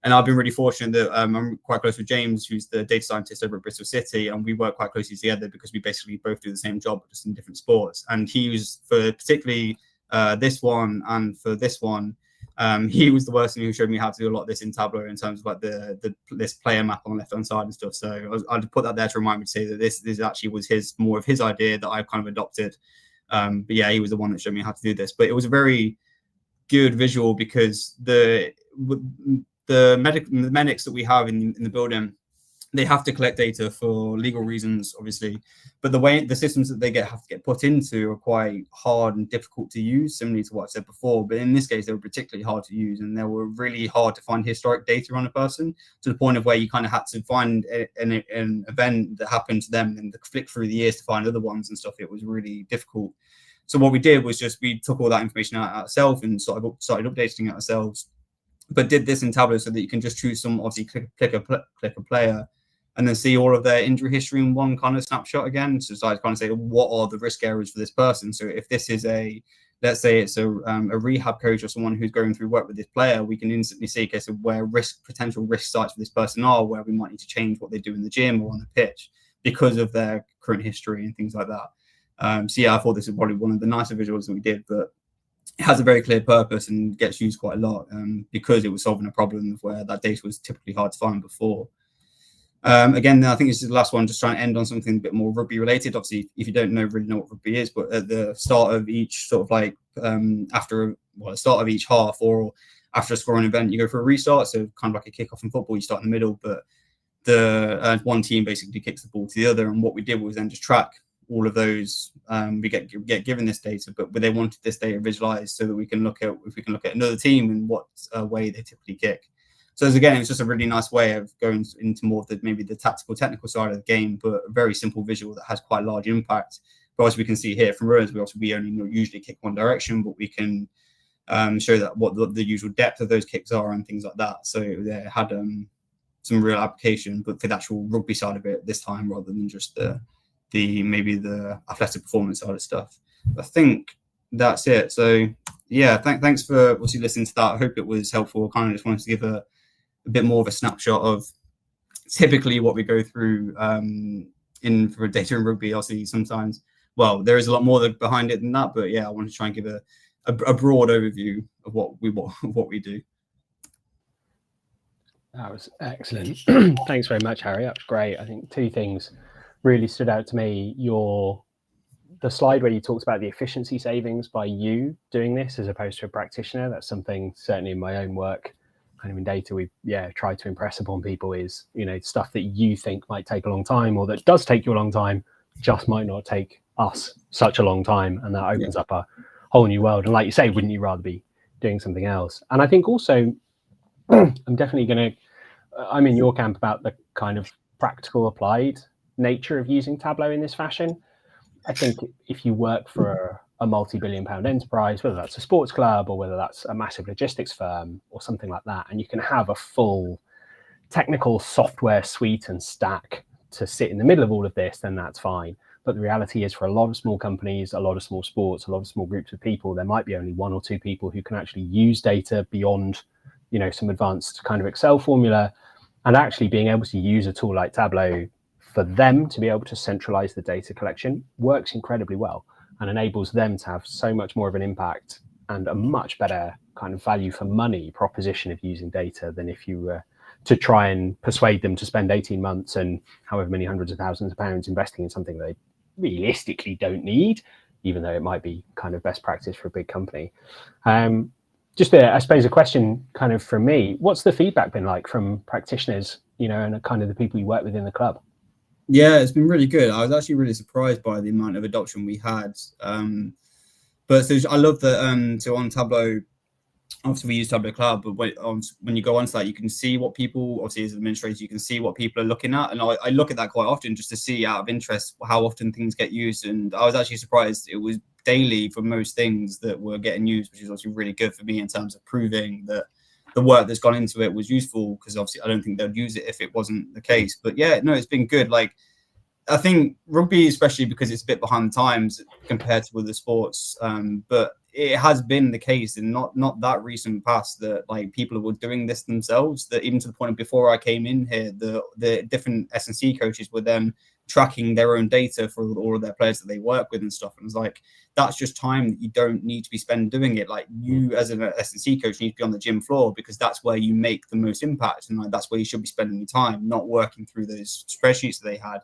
And I've been really fortunate that I'm quite close with James, who's the data scientist over at Bristol City, and we work quite closely together because we basically both do the same job, just in different sports. And he was, for particularly this one and for this one, he was the person who showed me how to do a lot of this in Tableau in terms of like this player map on the left-hand side and stuff. So I'd put that there to remind me to say that this actually was more of his idea that I've kind of adopted. But yeah, he was the one that showed me how to do this. But it was a very good visual because the medics that we have in the building, they have to collect data for legal reasons, obviously, but the systems that they have to get put into are quite hard and difficult to use, similarly to what I said before. But in this case, they were particularly hard to use, and they were really hard to find historic data on a person, to the point of where you kind of had to find an event that happened to them and flick through the years to find other ones and stuff. It was really difficult. So what we did was we took all that information out ourselves and started updating it ourselves, but did this in Tableau so that you can just choose some, obviously click a player and then see all of their injury history in one kind of snapshot again. So I kind of say, what are the risk areas for this person? So if this is let's say it's a rehab coach or someone who's going through work with this player, we can instantly see case of where potential risk sites for this person are, where we might need to change what they do in the gym or on the pitch because of their current history and things like that. So yeah, I thought this was probably one of the nicer visuals that we did, but it has a very clear purpose and gets used quite a lot because it was solving a problem of where that data was typically hard to find before. Again, I think this is the last one, just trying to end on something a bit more rugby related. Obviously, if you don't really know what rugby is, but at the start of each sort of like the start of each half or after a scoring event, you go for a restart. So kind of like a kickoff in football, you start in the middle, but the one team basically kicks the ball to the other. And what we did was then just track all of those. We get given this data, but they wanted this data visualized so that we can look at another team and what way they typically kick. So again, it's just a really nice way of going into more of the tactical, technical side of the game, but a very simple visual that has quite large impact. But as we can see here from Rose, we only usually kick one direction, but we can show that what the usual depth of those kicks are and things like that. So they had some real application, but for the actual rugby side of it this time, rather than just the athletic performance side of stuff. I think that's it. So yeah, thanks for obviously listening to that. I hope it was helpful. I kind of just wanted to give a bit more of a snapshot of typically what we go through for data in rugby. Obviously, sometimes well, there is a lot more behind it than that, but yeah, I want to try and give a broad overview of what we do. That was excellent. Thanks very much, Harry. That was great. I think two things really stood out to me. The slide where you talked about the efficiency savings by you doing this as opposed to a practitioner. That's something certainly in my own work, kind of in data, we try to impress upon people is, stuff that you think might take a long time or that does take you a long time just might not take us such a long time. And that opens up a whole new world. And like you say, wouldn't you rather be doing something else? And I think also I'm definitely I'm in your camp about the kind of practical applied nature of using Tableau in this fashion. I think if you work for a multi-billion-pound enterprise, whether that's a sports club or whether that's a massive logistics firm or something like that, and you can have a full technical software suite and stack to sit in the middle of all of this, then that's fine. But the reality is for a lot of small companies, a lot of small sports, a lot of small groups of people, there might be only one or two people who can actually use data beyond, some advanced kind of Excel formula, and actually being able to use a tool like Tableau for them to be able to centralize the data collection works incredibly well and enables them to have so much more of an impact and a much better kind of value for money proposition of using data than if you were to try and persuade them to spend 18 months and however many hundreds of thousands of pounds investing in something they realistically don't need, even though it might be kind of best practice for a big company. Just I suppose a question kind of from me, what's the feedback been like from practitioners, and kind of the people you work with in the club? Yeah, it's been really good. I was actually really surprised by the amount of adoption we had. But so I love that. So on Tableau, obviously we use Tableau Cloud, but when you go onto that, you can see what people, obviously as administrators, you can see what people are looking at. And I look at that quite often just to see out of interest how often things get used. And I was actually surprised it was daily for most things that were getting used, which is obviously really good for me in terms of proving that the work that's gone into it was useful, because obviously I don't think they'd use it if it wasn't the case. But yeah, no, it's been good. Like, I think rugby, especially because it's a bit behind the times compared to other sports, but it has been the case in not that recent past that like people were doing this themselves, that even to the point of before I came in here, the different S&C coaches were then tracking their own data for all of their players that they work with and stuff. And it's like, that's just time that you don't need to be spent doing it. Like, you as an S&C coach need to be on the gym floor, because that's where you make the most impact, and like that's where you should be spending your time, not working through those spreadsheets that they had.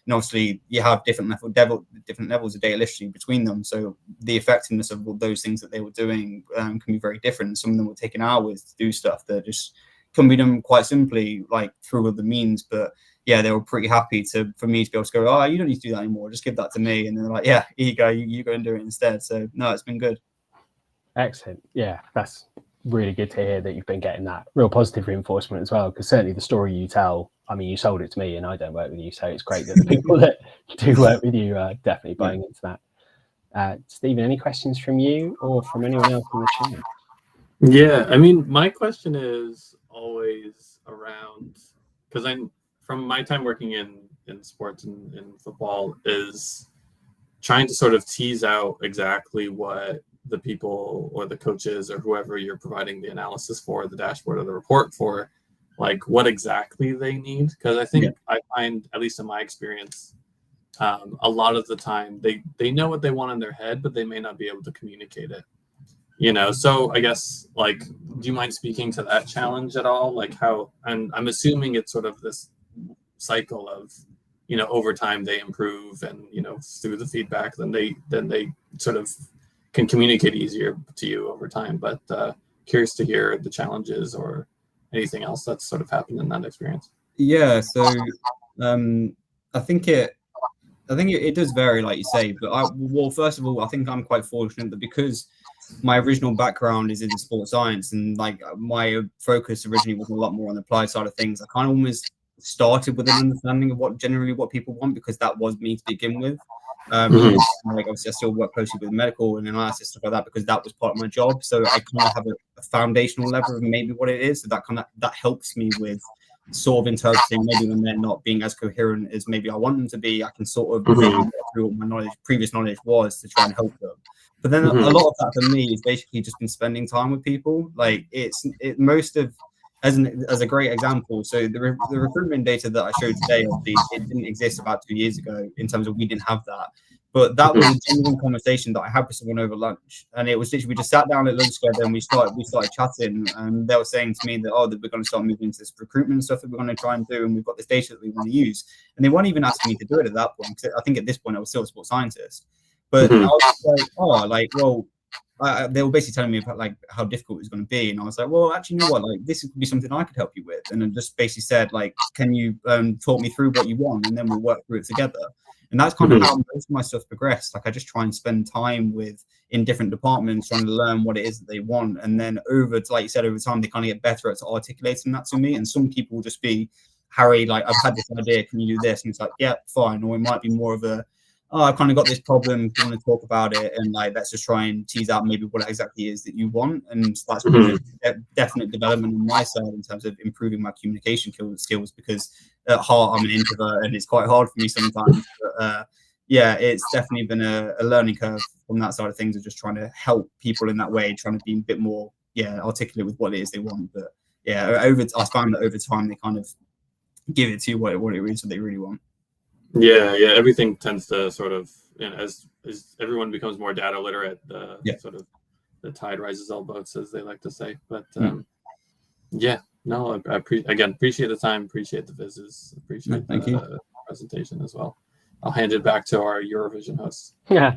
And obviously you have different levels of data literacy between them, so the effectiveness of those things that they were doing can be very different. Some of them were taking hours to do stuff that just can be done quite simply, like through other means. But yeah, they were pretty happy for me to be able to go, oh, you don't need to do that anymore, just give that to me. And they're like, yeah, here you go, you go and do it instead. So no, it's been good. Excellent. Yeah, that's really good to hear that you've been getting that real positive reinforcement as well, because certainly the story you tell, I mean, you sold it to me and I don't work with you, so it's great that the people that do work with you are definitely buying into that. Stephen, any questions from you or from anyone else in the chat? Yeah, I mean, my question is always around, because I'm from my time working in sports and in football, is trying to sort of tease out exactly what the people or the coaches or whoever you're providing the analysis for, the dashboard or the report for, like what exactly they need. Because I think I find, at least in my experience, a lot of the time they know what they want in their head, but they may not be able to communicate it. So I guess, like, do you mind speaking to that challenge at all? Like how, and I'm assuming it's sort of this cycle of, over time they improve, and, through the feedback, then they sort of can communicate easier to you over time. But curious to hear the challenges or anything else that's sort of happened in that experience. Yeah, so I think it does vary, like you say. But first of all, I think I'm quite fortunate that because my original background is in sports science, and like my focus originally was a lot more on the applied side of things, I kind of almost started with an understanding of what people want, because that was me to begin with. Like obviously I still work closely with medical and analysis, stuff like that, because that was part of my job. So I kind of have a foundational level of maybe what it is. So that helps me with sort of interpreting maybe when they're not being as coherent as maybe I want them to be. I can sort of through what my previous knowledge was, to try and help them. But then a lot of that for me is basically just been spending time with people. Like as a great example, so the recruitment data that I showed today, obviously it didn't exist about 2 years ago, in terms of we didn't have that. But that was a genuine conversation that I had with someone over lunch, and it was literally we just sat down at lunch together and we started chatting, and they were saying to me that that we're going to start moving into this recruitment stuff that we're going to try and do, and we've got this data that we want to use, and they weren't even asking me to do it at that point, because I think at this point I was still a sports scientist, but I was like, they were basically telling me about like how difficult it was going to be, and I was like, well, actually, you know what, like this could be something I could help you with, and then just basically said like, can you talk me through what you want, and then we'll work through it together. And that's kind of how most of my stuff progressed. Like I just try and spend time in different departments, trying to learn what it is that they want. And then like you said, over time, they kind of get better at articulating that to me. And some people will just be, Harry, like, I've had this idea, can you do this? And it's like, yeah, fine. Or it might be more of a, I've kind of got this problem, do you want to talk about it? And like, let's just try and tease out maybe what it exactly is that you want. And that's been a definite development on my side in terms of improving my communication skills, because at heart, I'm an introvert and it's quite hard for me sometimes. But yeah, it's definitely been a learning curve from that side of things, of just trying to help people in that way, trying to be a bit more, articulate with what it is they want. But yeah, I found that over time, they kind of give it to you what it is that they really want. Yeah, everything tends to sort of, as everyone becomes more data literate, sort of the tide rises all boats, as they like to say. But I appreciate the time, appreciate the visits, appreciate the presentation as well. I'll hand it back to our Eurovision host. Yeah,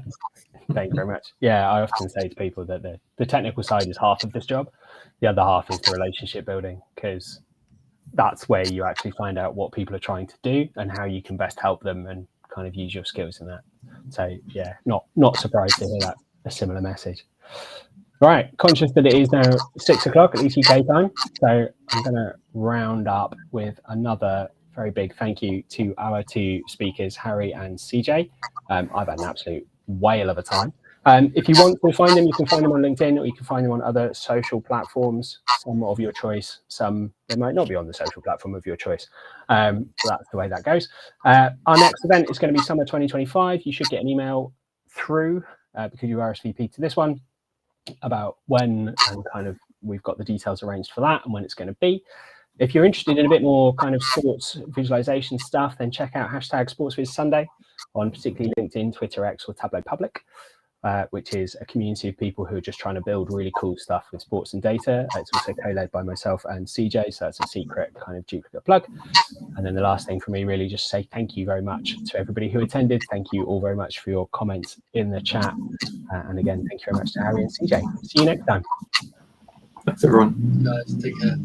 thank you very much. Yeah, I often say to people that the technical side is half of this job. The other half is the relationship building, because that's where you actually find out what people are trying to do and how you can best help them and kind of use your skills in that. So yeah, not surprised to hear that, a similar message. Right, conscious that it is now 6 o'clock at least UK time, so I'm going to round up with another very big thank you to our two speakers, Harry and CJ. I've had an absolute whale of a time. If you want to find them, you can find them on LinkedIn, or you can find them on other social platforms, some of your choice, some they might not be on the social platform of your choice. So that's the way that goes. Our next event is going to be summer 2025. You should get an email through because you RSVP to this one about when, and kind of we've got the details arranged for that and when it's going to be. If you're interested in a bit more kind of sports visualization stuff, then check out #SportsVisSunday on particularly LinkedIn, Twitter, X, or Tableau Public. Which is a community of people who are just trying to build really cool stuff with sports and data. It's also co-led by myself and CJ, so that's a secret kind of duplicate plug. And then the last thing for me, really just say thank you very much to everybody who attended. Thank you all very much for your comments in the chat. And again, thank you very much to Harry and CJ. See you next time. Thanks, everyone. Guys, take care.